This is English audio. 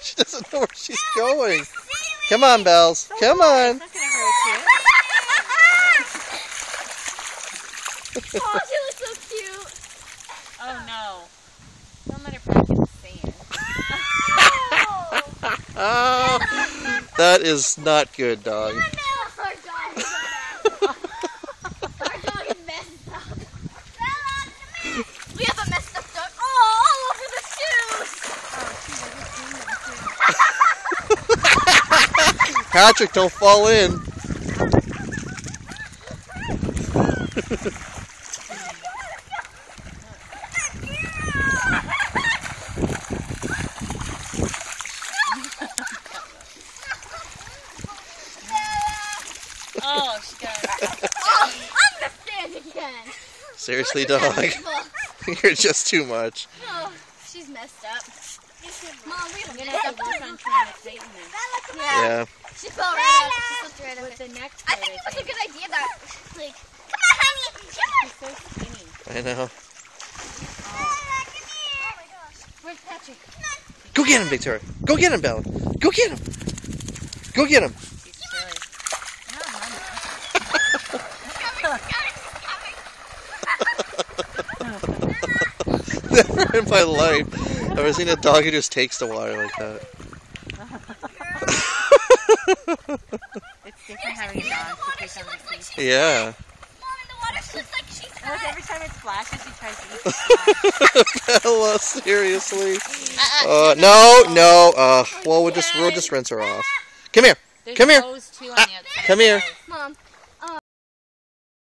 She doesn't know where she's going. Come on, Bells. Come on. Oh, she looks so cute. Oh no. Don't let her practice sand. Oh, that is not good, dog. Our dog is messed up. We have a messed up dog. Oh, all over the shoes. Patrick, don't fall in. Oh, she got it. Oh, I'm gonna stand again. Seriously, dog. You're just too much. Oh, she's messed up. Mom, we I'm gonna have to work on trying to tighten this. Yeah. She fell right up. She slipped right up. With the neck I part, think it was a good idea that, like, come on, honey, She's so skinny. I know. Oh my gosh. Where's Patrick? Go get him, Victoria. Go get him, Bella. Go get him. Go get him. She's silly. Not mama. Never in my life have I seen a dog who just takes the water like that. It's different having a dog to take on the teeth. Yeah. Mom, and the water looks like she's Almost every time it splashes, she tries to eat the splash. Bella, seriously. No. Well, we'll just rinse her off. Come here. There's Come here. toes too on the outside. Come here. Mom.